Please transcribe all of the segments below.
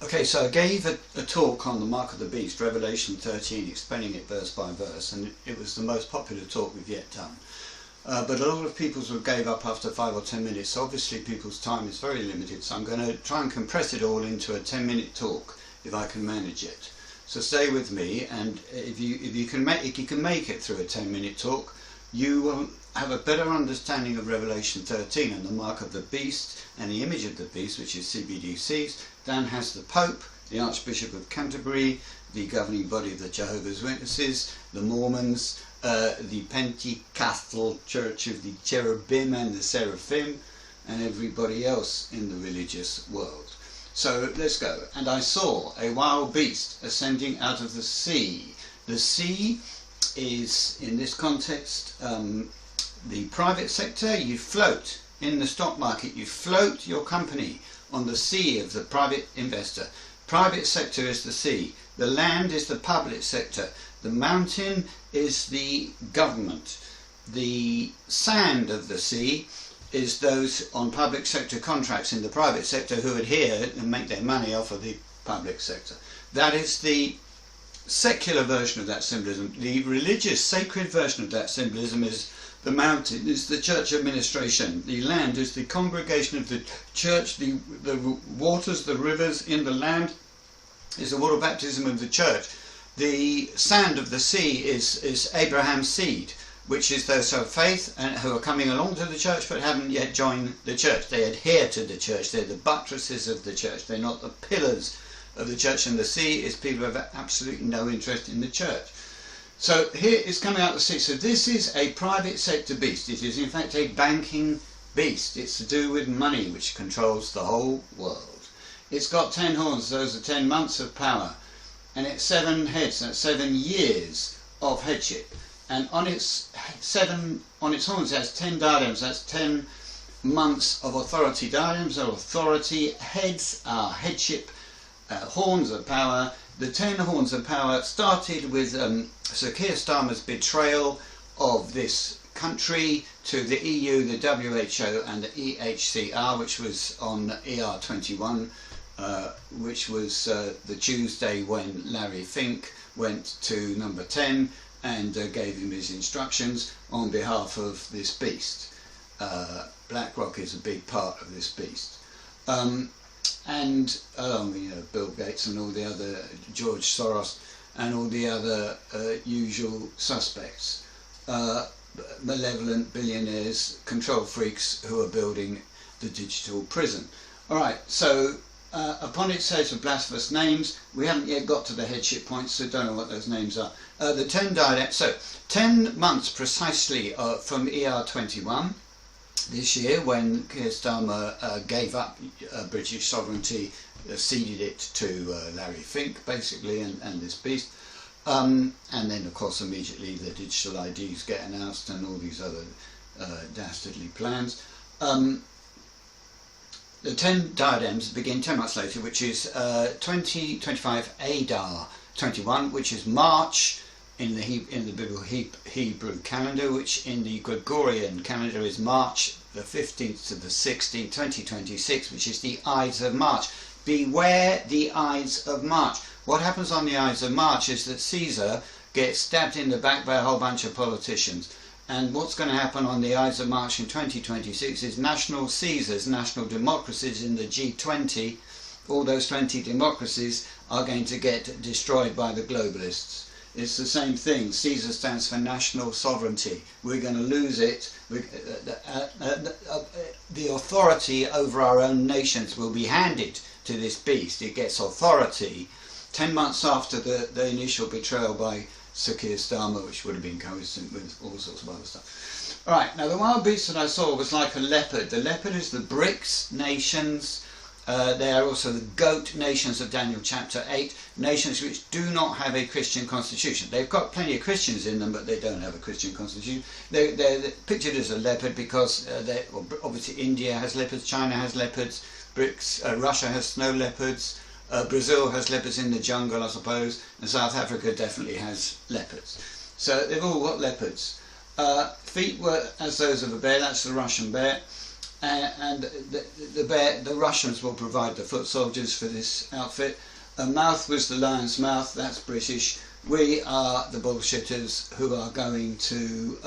Okay, so I gave a talk on the mark of the beast, Revelation13, explaining it verse by verse, and it was the most popular talk we've yet done. But a lot of people sort of gave up after 5 or 10 minutes, so obviously people's time is very limited, so I'm going to try and compress it all into a 10-minute talk, if I can manage it. So stay with me, and if you can make it through a 10-minute talk, you will have a better understanding of Revelation13 and the mark of the beast and the image of the beast, which is CBDCs. Dan has the Pope, the Archbishop of Canterbury, the governing body of the Jehovah's Witnesses, the Mormons, the Pentecostal Church of the Cherubim and the Seraphim, and everybody else in the religious world. So let's go. And I saw a wild beast ascending out of the sea. The sea is, in this context, the private sector. You float in the stock market, you float your company on the sea of the private investor. Private sector is the sea, the land is the public sector, the mountain is the government, the sand of the sea is those on public sector contracts in the private sector who adhere and make their money off of the public sector. That is the secular version of that symbolism. The religious, sacred version of that symbolism is the mountain is the church administration, the land is the congregation of the church, the waters, the rivers in the land is the water baptism of the church. The sand of the sea is Abraham's seed, which is those who have faith and who are coming along to the church but haven't yet joined the church. They adhere to the church, they're the buttresses of the church, they're not the pillars of the church. And the sea is people who have absolutely no interest in the church. So here it's coming out of the sea. So this is a private sector beast. It is in fact a banking beast. It's to do with money, which controls the whole world. It's got 10 horns, those are 10 months of power, and it's 7 heads, that's 7 years of headship. And on its horns it has 10 diadems, that's 10 months of authority. Diadems are authority, heads are headship, horns are power. The 10 horns of power started with Sir Keir Starmer's betrayal of this country to the EU, the WHO and the EHCR, which was on ER21, which was the Tuesday when Larry Fink went to number 10 and gave him his instructions on behalf of this beast. BlackRock is a big part of this beast. And along with Bill Gates and all the other, George Soros and all the other usual suspects, malevolent billionaires, control freaks who are building the digital prison. Alright, so upon its heads of blasphemous names, we haven't yet got to the headship points, so don't know what those names are. The 10 diadems, so 10 months precisely from ER21, this year, when Keir Starmer gave up British sovereignty, ceded it to Larry Fink, basically, and this beast. And then, of course, immediately the digital IDs get announced and all these other dastardly plans. The 10 diadems begin 10 months later, which is 2025 Adar 21, which is March in the biblical Hebrew calendar, which in the Gregorian calendar is March the 15th to the 16th, 2026, which is the Ides of March. Beware the Ides of March. What happens on the Ides of March is that Caesar gets stabbed in the back by a whole bunch of politicians. And what's going to happen on the Ides of March in 2026 is national Caesars, national democracies in the G20, all those 20 democracies are going to get destroyed by the globalists. It's the same thing. Caesar stands for national sovereignty. We're going to lose it. The authority over our own nations will be handed to this beast. It gets authority 10 months after the initial betrayal by Sir Keir Starmer, which would have been coincident with all sorts of other stuff. Alright, now the wild beast that I saw was like a leopard. The leopard is the BRICS nations. They are also the goat nations of Daniel chapter 8, nations which do not have a Christian constitution. They've got plenty of Christians in them, but they don't have a Christian constitution. They're pictured as a leopard because obviously India has leopards, China has leopards, BRICS, Russia has snow leopards, Brazil has leopards in the jungle, I suppose, and South Africa definitely has leopards. So they've all got leopards. Feet were as those of a bear, that's the Russian bear. and the Russians will provide the foot soldiers for this outfit. Mouth was the lion's mouth, that's British. We are the bullshitters who are going to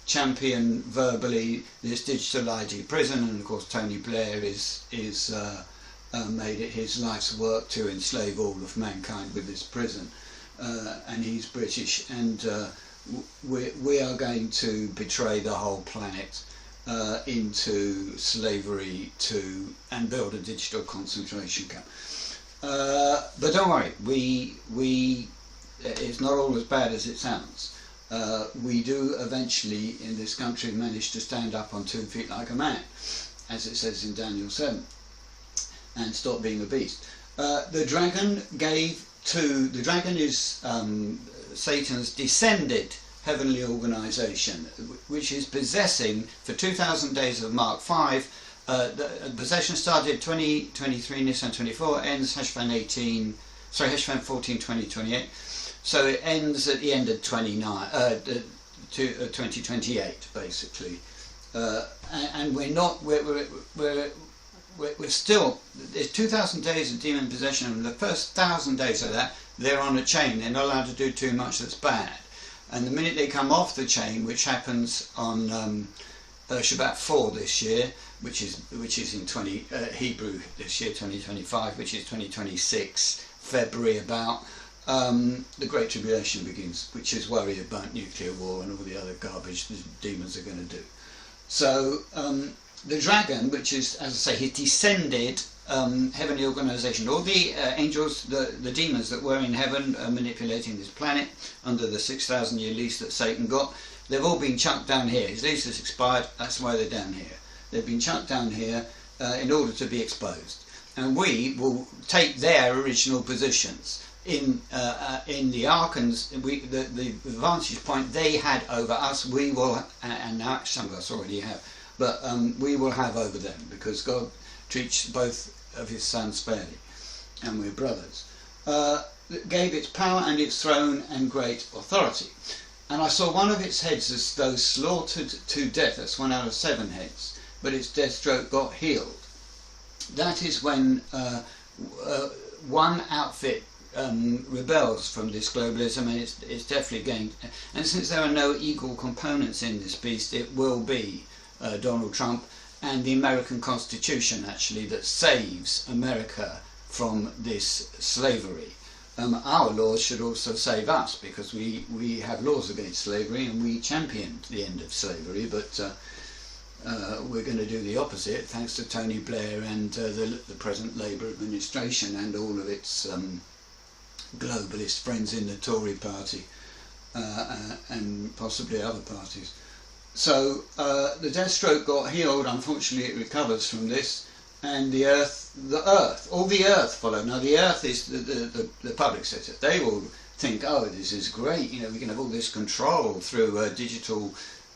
champion verbally this digital ID prison, and of course Tony Blair is made it his life's work to enslave all of mankind with this prison, and he's British, and we are going to betray the whole planet into slavery and build a digital concentration camp. But don't worry, it's not all as bad as it sounds. We do eventually in this country manage to stand up on 2 feet like a man, as it says in Daniel 7, and stop being a beast. The dragon is Satan's descended heavenly organisation, which is possessing for 2,000 days of Mark 5. The possession started 2023, Nissan 24, ends Heshvan 14, 2028. So it ends at the end of 2028, basically. And we're still, there's 2,000 days of demon possession, and the first 1,000 days of that, they're on a chain. They're not allowed to do too much that's bad. And the minute they come off the chain, which happens on Shabbat 4 this year, which is in Hebrew this year, 2025, which is 2026, February about, the Great Tribulation begins, which is worry about nuclear war and all the other garbage the demons are going to do. So the dragon, which is, as I say, his descended heavenly organisation, all the angels, the demons that were in heaven manipulating this planet under the 6,000 year lease that Satan got, they've all been chucked down here. His lease has expired, that's why they're down here. They've been chucked down here in order to be exposed. And we will take their original positions. In the ark, and the vantage point they had over us, we will, and now some of us already have, but we will have over them, because God treats both of his sons fairly, and we're brothers. Gave its power and its throne and great authority. And I saw one of its heads as though slaughtered to death. That's 1 out of 7 heads, but its death stroke got healed. That is when one outfit rebels from this globalism, and it's definitely going. And since there are no equal components in this beast, it will be Donald Trump and the American Constitution, actually, that saves America from this slavery. Our laws should also save us, because we have laws against slavery and we championed the end of slavery, but we're going to do the opposite, thanks to Tony Blair and the present Labour administration and all of its globalist friends in the Tory party and possibly other parties. So the death stroke got healed. Unfortunately, it recovers from this, and the earth, all the earth follow. Now the earth is the public sector. They will think, oh, this is great. You know, we can have all this control through digital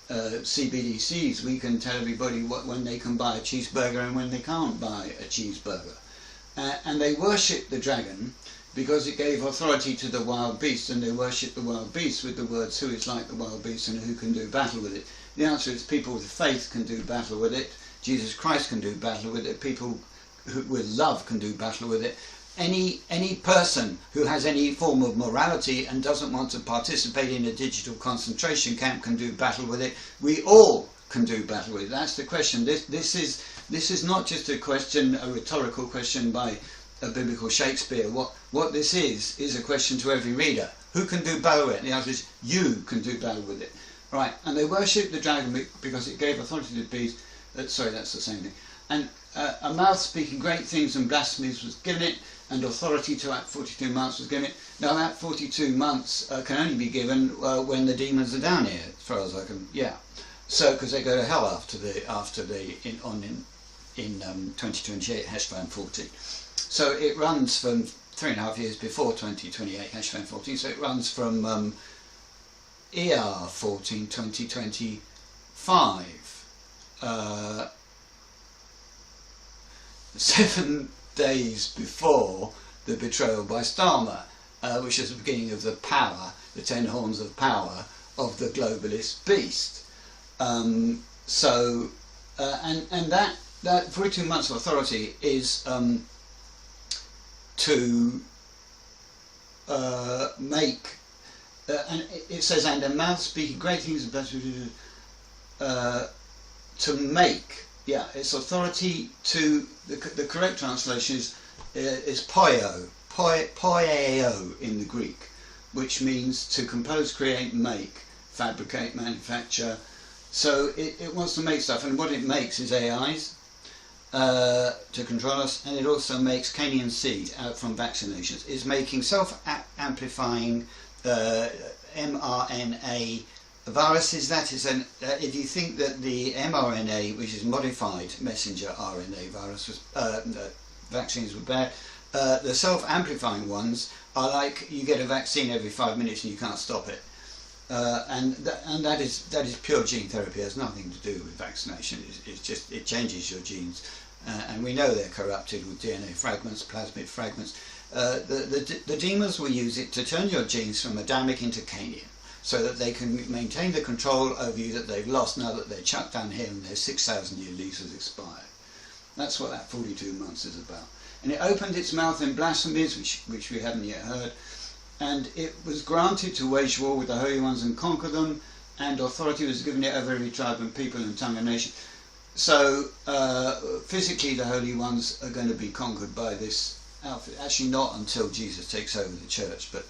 CBDCs. We can tell everybody when they can buy a cheeseburger and when they can't buy a cheeseburger. And they worship the dragon, because it gave authority to the wild beast, and they worship the wild beast with the words, who is like the wild beast and who can do battle with it. The answer is people with faith can do battle with it. Jesus Christ can do battle with it. People with love can do battle with it. Any person who has any form of morality and doesn't want to participate in a digital concentration camp can do battle with it. We all can do battle with it. That's the question. This is not just a question, a rhetorical question by a biblical Shakespeare. What this is a question to every reader. Who can do battle with it? And the answer is, you can do battle with it. Right, and they worship the dragon because it gave authority to the beast. Sorry, that's the same thing. And a mouth speaking great things and blasphemies was given it, and authority to act 42 months was given it. Now that 42 months can only be given when the demons are down here, as far as I can. Yeah. So because they go to hell after in 2028 Heshvan 14. So it runs from 3.5 years before 2028 Heshvan 14. So it runs from ER 14 2025. 7 days before the betrayal by Starmer, which is the beginning of the power, the 10 horns of power of the globalist beast. So and that 42 months of authority is to make, and it says, and a mouth speaking great things about to make. Yeah, it's authority to, the correct translation is poieo in the Greek, which means to compose, create, make, fabricate, manufacture. So it wants to make stuff, and what it makes is AIs to control us, and it also makes Canaanian seed out from vaccinations. It's making self-amplifying mRNA viruses. That is, if you think that the mRNA, which is modified messenger RNA virus, vaccines were bad, the self-amplifying ones are like you get a vaccine every 5 minutes and you can't stop it. And that is pure gene therapy. It has nothing to do with vaccination. It's just, it changes your genes, and we know they're corrupted with DNA fragments, plasmid fragments. The demons will use it to turn your genes from Adamic into Canaanian, so that they can maintain the control over you that they've lost now that they're chucked down here and their 6,000-year lease has expired. That's what that 42 months is about. And it opened its mouth in blasphemies, which we haven't yet heard. And it was granted to wage war with the holy ones and conquer them, and authority was given it over every tribe and people and tongue and nation. So physically the holy ones are going to be conquered by this outfit. Actually not until Jesus takes over the church, but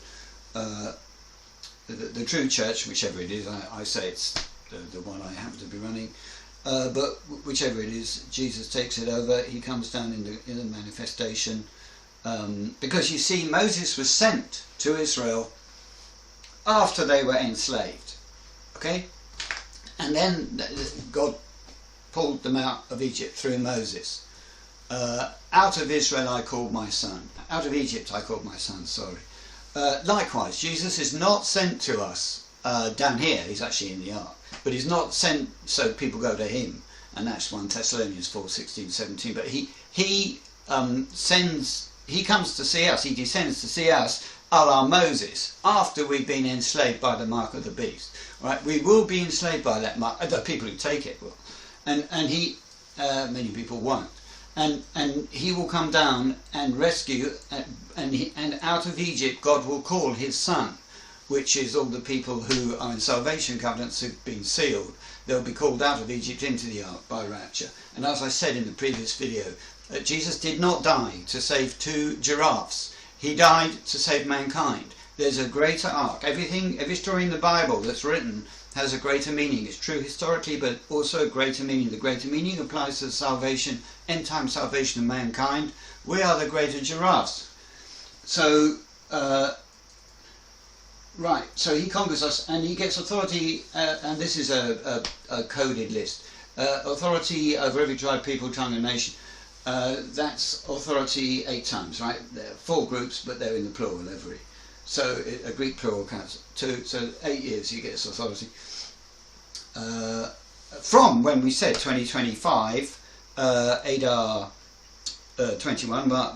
the true church, whichever it is, I say it's the one I happen to be running, but whichever it is, Jesus takes it over. He comes down in the manifestation. Because you see, Moses was sent to Israel after they were enslaved, okay? And then God pulled them out of Egypt through Moses. Out of Israel I called my son. Out of Egypt I called my son, sorry. Likewise, Jesus is not sent to us down here. He's actually in the ark. But he's not sent so people go to him. And that's 1 Thessalonians 4:16-17. But he comes to see us, he descends to see us, a la Moses, after we've been enslaved by the mark of the beast. Right? We will be enslaved by that mark, the people who take it will. And he, many people won't. And he will come down and rescue, and out of Egypt God will call his son, which is all the people who are in salvation covenants who've been sealed. They'll be called out of Egypt into the ark by rapture. And as I said in the previous video, Jesus did not die to save 2 giraffes. He died to save mankind. There's a greater arc. Every story in the Bible that's written has a greater meaning. It's true historically, but also a greater meaning. The greater meaning applies to the salvation, end-time salvation of mankind. We are the greater giraffes. So, right, so he conquers us and he gets authority, and this is a coded list. Authority over every tribe, people, tongue and nation. That's authority 8 times, right? There are 4 groups, but they're in the plural every. So a Greek plural counts 2, so 8 years he gets authority. From when we said 2025, Adar 21, but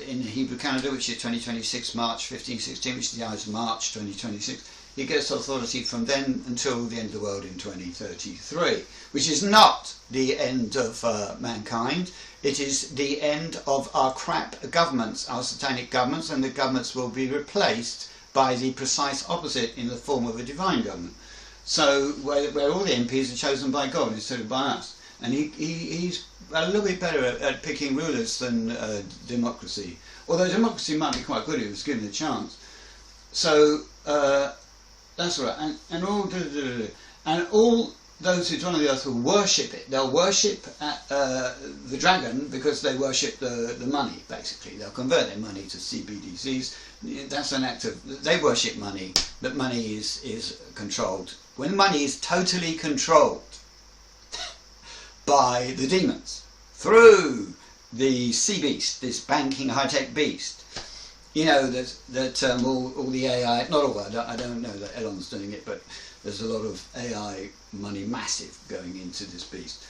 in the Hebrew calendar, which is 2026, March 1516, which is the eyes of March 2026, he gets authority from then until the end of the world in 2033, which is not the end of mankind. It is the end of our crap governments, our satanic governments, and the governments will be replaced by the precise opposite in the form of a divine government. So where all the MPs are chosen by God instead of by us. And he's a little bit better at picking rulers than democracy. Although democracy might be quite good if it was given a chance. So that's all right. And all those who dwell on the earth will worship it. They'll worship the dragon because they worship the money, basically. They'll convert their money to CBDCs. That's an act of... They worship money, but money is controlled. When money is totally controlled by the demons through the sea beast, this banking high-tech beast, you know that all the AI, not all, I don't know that Elon's doing it, but there's a lot of AI money, massive, going into this beast.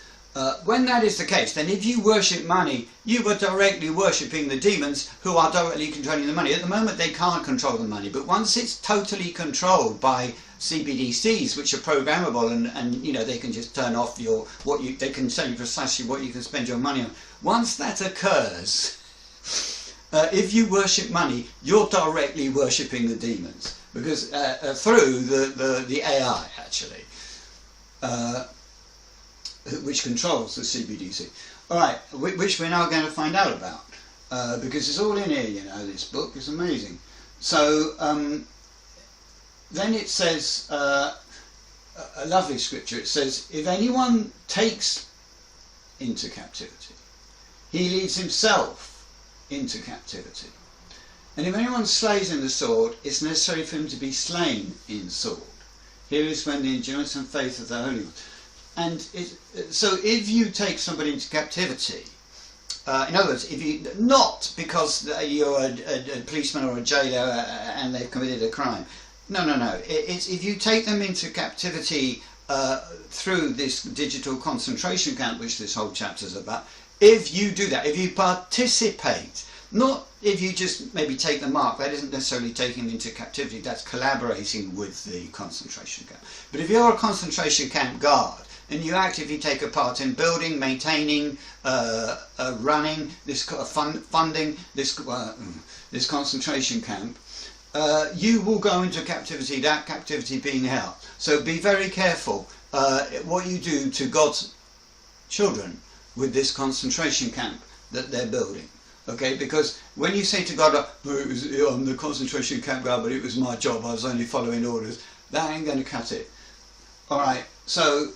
When that is the case, then if you worship money, you are directly worshipping the demons who are directly controlling the money. At the moment they can't control the money, but once it's totally controlled by CBDCs, which are programmable, and you know, they can just turn off they can tell you precisely what you can spend your money on. Once that occurs, if you worship money, you're directly worshipping the demons, because through the AI actually, which controls the CBDC. All right, which we're now going to find out about, because it's all in here. You know, this book is amazing. So then it says a lovely scripture. It says, if anyone takes into captivity, he leads himself into captivity. And if anyone slays in the sword, it's necessary for him to be slain in sword. Here is when the endurance and faith of the Holy One. And so if you take somebody into captivity, in other words, if you, not because you're a policeman or a jailer and they've committed a crime. No. It's if you take them into captivity through this digital concentration camp, which this whole chapter is about. If you do that, if you participate, not if you just maybe take the mark, that isn't necessarily taking them into captivity, that's collaborating with the concentration camp. But if you're a concentration camp guard and you actively take a part in building, maintaining, running, this funding this concentration camp, you will go into captivity, that captivity being hell. So be very careful what you do to God's children with this concentration camp that they're building. Okay, because when you say to God, I'm the concentration camp guard, but it was my job, I was only following orders, that ain't going to cut it. Alright, so,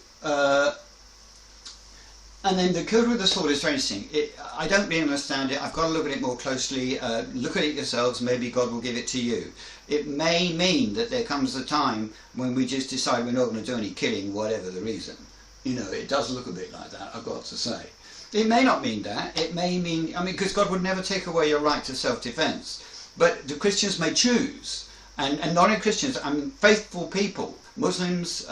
and then the killed with the sword is very interesting. I don't really understand it. I've got to look at it more closely. Look at it yourselves. Maybe God will give it to you. It may mean that there comes a time when we just decide we're not going to do any killing, whatever the reason. You know, it does look a bit like that, I've got to say. It may not mean that. It may mean, I mean, because God would never take away your right to self-defense. But the Christians may choose, and non-Christians, I mean, faithful people, Muslims,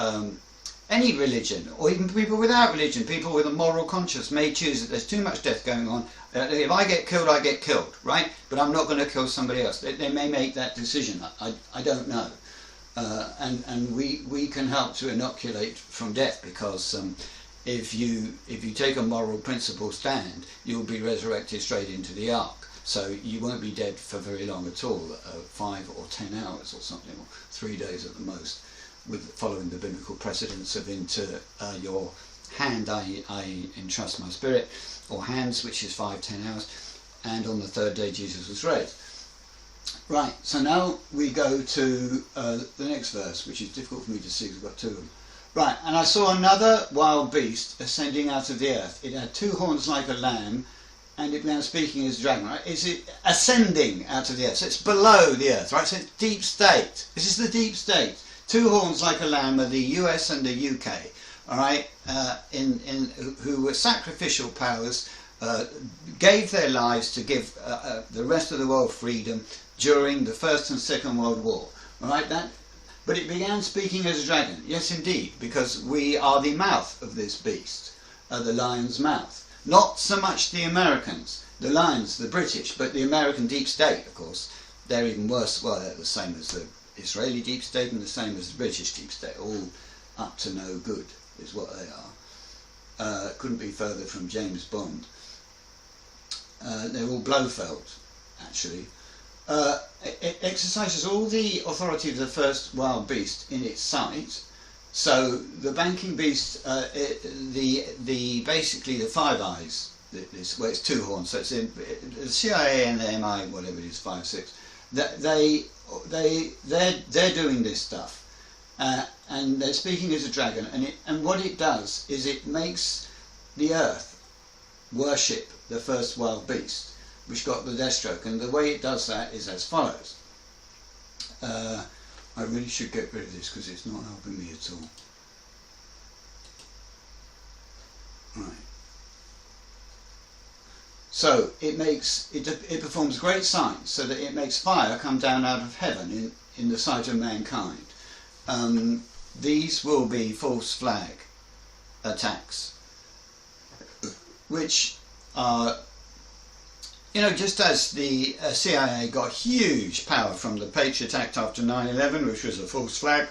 any religion, or even people without religion, people with a moral conscience may choose that there's too much death going on. If I get killed, I get killed, right? But I'm not going to kill somebody else. They may make that decision. I don't know. And we can help to inoculate from death, because if you take a moral principle stand, you'll be resurrected straight into the ark. So you won't be dead for very long at all, 5 or 10 hours or something, or 3 days at the most, with following the biblical precedence of into your hand I entrust my spirit, or hands, which is 5-10 hours, and on the third day Jesus was raised. Right, so now we go to the next verse, which is difficult for me to see because I've got two of them. Right, and I saw another wild beast ascending out of the earth. It had 2 horns like a lamb, and it began speaking as a dragon. Right? Is it ascending out of the earth? So it's below the earth, right? So it's deep state. This is the deep state. 2 horns like a lamb are the US and the UK, all right, who were sacrificial powers, gave their lives to give the rest of the world freedom during the First and Second World War, all right. But it began speaking as a dragon. Yes, indeed, because we are the mouth of this beast, the lion's mouth. Not so much the Americans, the lions, the British, but the American deep state, of course. They're even worse. Well, they're the same as the Israeli deep state and the same as the British deep state, all up to no good is what they are. Couldn't be further from James Bond. They're all Blofeld, actually. It exercises all the authority of the first wild beast in its sight. So the banking beast, basically the Five Eyes, well, it's 2 horns, so it's in the CIA and the MI, whatever it is, 5, 6. They're doing this stuff, and they're speaking as a dragon, and what it does is it makes the earth worship the first wild beast, which got the death stroke, and the way it does that is as follows. I really should get rid of this because it's not helping me at all. Right. So it performs great signs, so that it makes fire come down out of heaven in the sight of mankind. These will be false flag attacks, which are, you know, just as the CIA got huge power from the Patriot Act after 9/11, which was a false flag,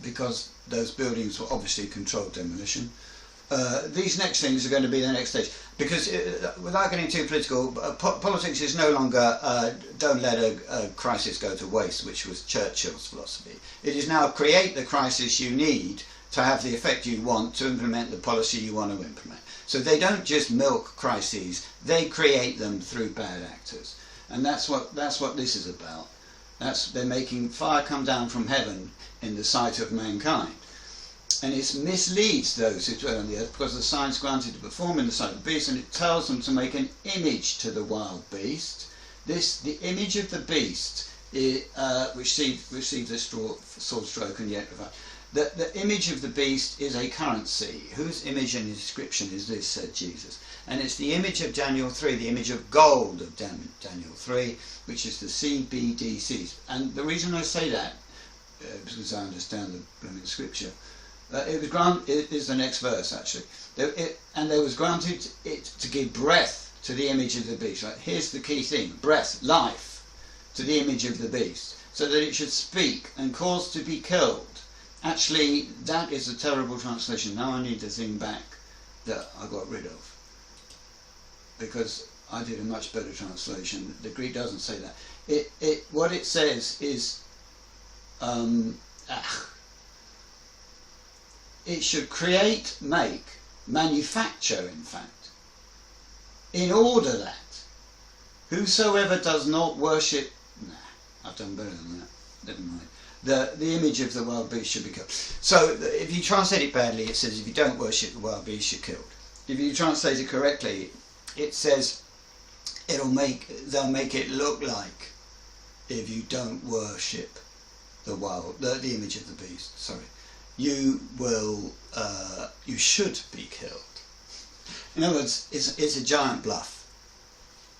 because those buildings were obviously controlled demolition. These next things are going to be the next stage, because without getting too political, politics is no longer don't let a crisis go to waste, which was Churchill's philosophy. It is now create the crisis you need to have the effect you want to implement the policy you want to implement. So they don't just milk crises, they create them through bad actors. And that's what this is about. They're making fire come down from heaven in the sight of mankind. And it misleads those who dwell on the earth, because the signs granted to perform in the sight of the beast, and it tells them to make an image to the wild beast. The image of the beast, which received a sword stroke and yet revived. The image of the beast is a currency. Whose image and inscription is this, said Jesus? And it's the image of Daniel 3, the image of gold of Daniel 3, which is the CBDCs. And the reason I say that, because I understand the blooming scripture, it is the next verse actually. And there was granted it to give breath to the image of the beast. Right? Here's the key thing: breath, life, to the image of the beast, so that it should speak and cause to be killed. Actually, that is a terrible translation. Now I need the thing back that I got rid of, because I did a much better translation. The Greek doesn't say that. What it says is it should create, make, manufacture, in fact, in order that whosoever does not worship, I've done better than that, never mind, the image of the wild beast should be killed. So if you translate it badly, it says if you don't worship the wild beast, you're killed. If you translate it correctly, it says they'll make it look like if you don't worship the image of the beast, sorry, you should be killed. In other words, it's a giant bluff.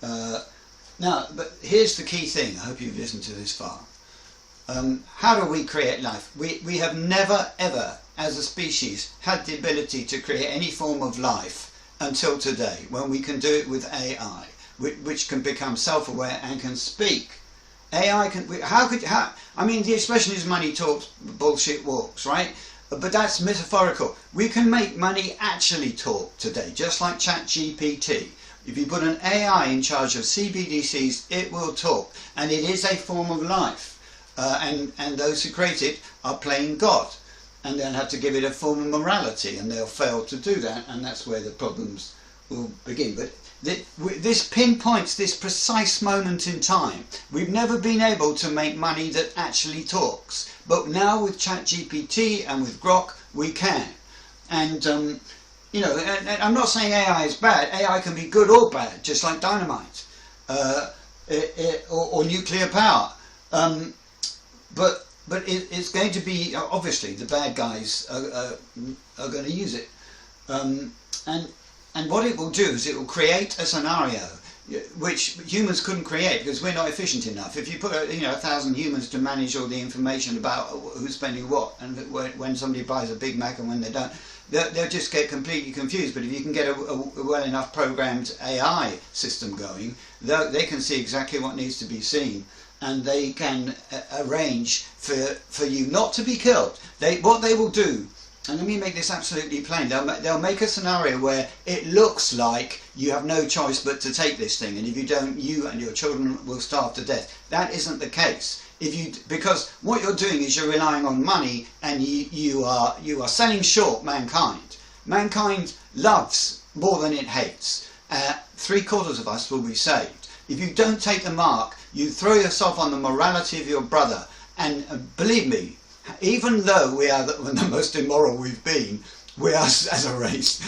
Now, but here's the key thing. I hope you've listened to this far. How do we create life? We have never ever, as a species, had the ability to create any form of life until today, when we can do it with AI, which can become self-aware and can speak. AI can. I mean, the expression is money talks, bullshit walks, right? But that's metaphorical. We can make money actually talk today, just like ChatGPT. If you put an AI in charge of CBDCs, it will talk, and it is a form of life. And those who create it are playing God, and they'll have to give it a form of morality, and they'll fail to do that, and that's where the problems will begin. But this pinpoints this precise moment in time. We've never been able to make money that actually talks, but now with ChatGPT and with Grok we can. And you know, and I'm not saying AI is bad. AI can be good or bad, just like dynamite or nuclear power. But it's going to be, obviously the bad guys are going to use it, and what it will do is it will create a scenario which humans couldn't create, because we're not efficient enough. If you put 1,000 humans to manage all the information about who's spending what, and when somebody buys a Big Mac and when they don't, they'll just get completely confused. But if you can get a well enough programmed AI system going, they can see exactly what needs to be seen, and they can arrange for you not to be killed. What they will do, and let me make this absolutely plain, they'll make a scenario where it looks like you have no choice but to take this thing, and if you don't, you and your children will starve to death. That isn't the case. Because what you're doing is you're relying on money, and you are selling short mankind. Mankind loves more than it hates. 3/4 of us will be saved. If you don't take the mark, you throw yourself on the morality of your brother, and believe me, even though we are the most immoral we've been, we are, as a race,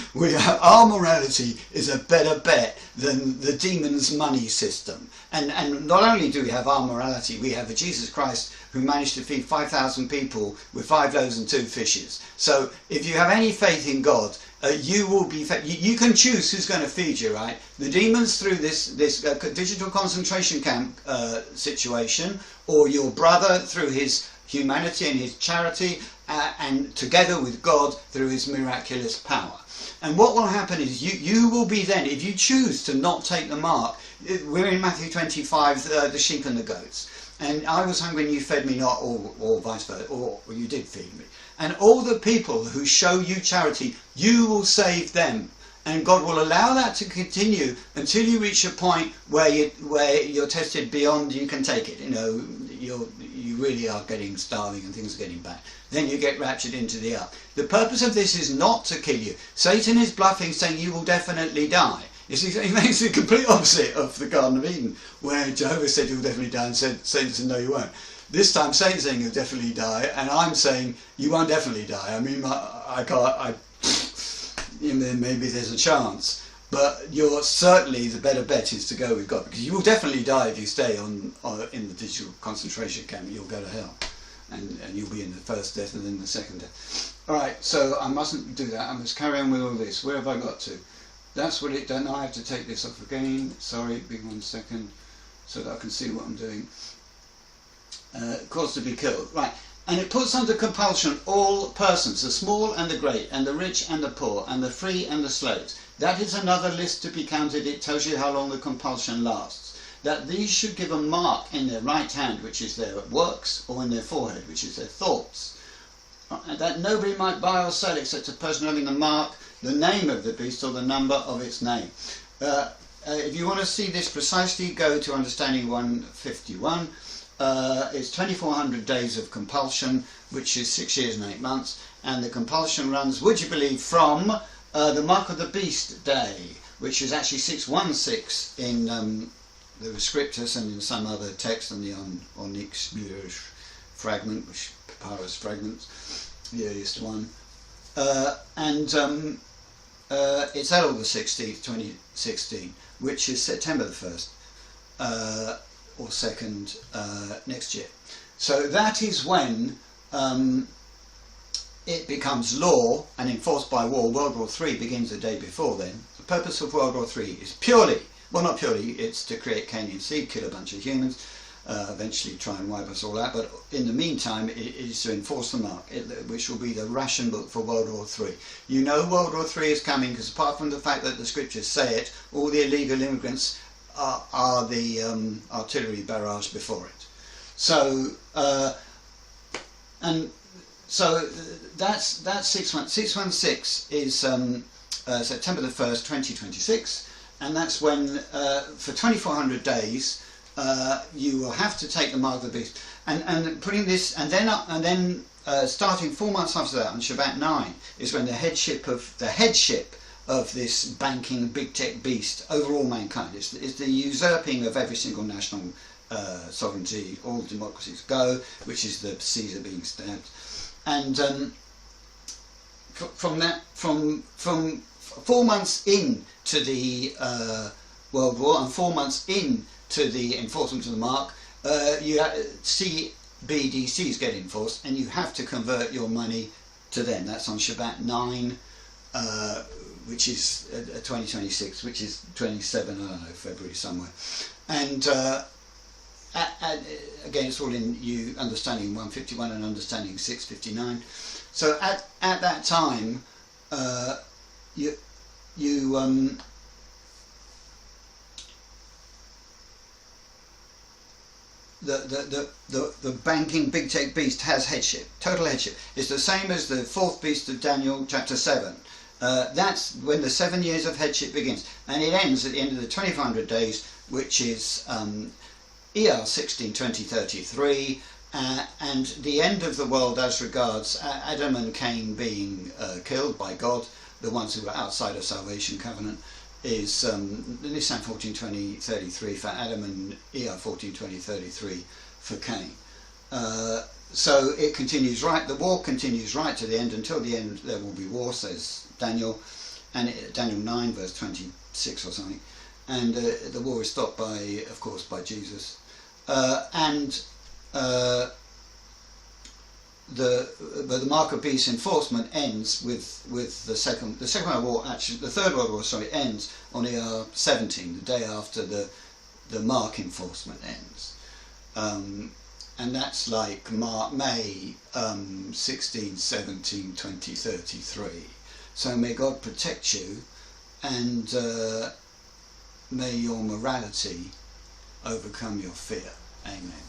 our morality is a better bet than the demon's money system. And not only do we have our morality, we have a Jesus Christ who managed to feed 5,000 people with 5 loaves and 2 fishes. So if you have any faith in God, you will be fed. You can choose who's going to feed you, right? The demons through this digital concentration camp situation, or your brother through his humanity and his charity, and together with God through his miraculous power. And what will happen is you will be then, if you choose to not take the mark, we're in Matthew 25, the sheep and the goats. And I was hungry and you fed me not, or vice versa, or you did feed me. And all the people who show you charity, you will save them. And God will allow that to continue until you reach a point where you're tested beyond you can take it. You know, you really are getting starving and things are getting bad. Then you get raptured into the ark. The purpose of this is not to kill you. Satan is bluffing, saying you will definitely die. He makes the complete opposite of the Garden of Eden, where Jehovah said you'll definitely die, and Satan said no, you won't. This time Satan's saying you'll definitely die, and I'm saying you won't definitely die. I mean, maybe there's a chance, but you're certainly, the better bet is to go with God, because you will definitely die if you stay in the digital concentration camp. You'll go to hell, and you'll be in the first death and then the second death. Alright, so I mustn't do that. I must carry on with all this. Where have I got to? That's what it done. Now I have to take this off again. Sorry, be 1 second, so that I can see what I'm doing. Cause to be killed. Right. And it puts under compulsion all persons, the small and the great, and the rich and the poor, and the free and the slaves. That is another list to be counted. It tells you how long the compulsion lasts. That these should give a mark in their right hand, which is their works, or in their forehead, which is their thoughts. And that nobody might buy or sell except a person having the mark, the name of the beast, or the number of its name. If you want to see this precisely, go to Understanding 151. It's 2400 days of compulsion, which is 6 years and 8 months, and the compulsion runs, would you believe, from the Mark of the Beast Day, which is actually 616 in the Scriptus and in some other text, and the Onyx fragment, which papyrus fragments, the earliest one, and it's at August 16th, 2016, which is September the 1st. Or 2nd next year. So that is when it becomes law and enforced by war. World War III begins the day before then. The purpose of World War III is purely, well, not purely, it's to create Canaanite seed, kill a bunch of humans, eventually try and wipe us all out, but in the meantime it is to enforce the mark, which will be the ration book for World War III. You know World War III is coming because apart from the fact that the scriptures say it, all the illegal immigrants are the artillery barrage before it. So that's 6 months. 616 is September the 1st, 2026, and that's when for 2400 days you will have to take the mark of the beast. And putting this, and then starting 4 months after that, on Shabbat 9, is when the headship of this banking big tech beast over all mankind. It's the usurping of every single national sovereignty. All democracies go, which is the Caesar being stabbed. And from 4 months into the World War and 4 months into the enforcement of the mark, you CBDCs get enforced, and you have to convert your money to them. That's on Shabbat 9. Which is 2026, which is 27, I don't know, February somewhere. And again, it's all in you Understanding 151 and Understanding 659. So at that time, the banking big tech beast has headship, total headship. It's the same as the fourth beast of Daniel chapter 7. That's when the 7 years of headship begins, and it ends at the end of the 2400 days, which is ER 16, 2033, and the end of the world as regards Adam and Cain being killed by God, the ones who were outside of salvation covenant, is Nisan 14, 2033 for Adam and ER 14, 2033 for Cain. So it continues the war continues right to the end. Until the end there will be war, says Daniel, and Daniel 9 verse 26 or something, and the war is stopped by, of course, by Jesus, and the mark of beast enforcement ends with the second World War. Actually, the Third World War, ends on ER 17, the day after the mark enforcement ends. And that's like May 16, 17, 20, 33. So may God protect you, and may your morality overcome your fear. Amen.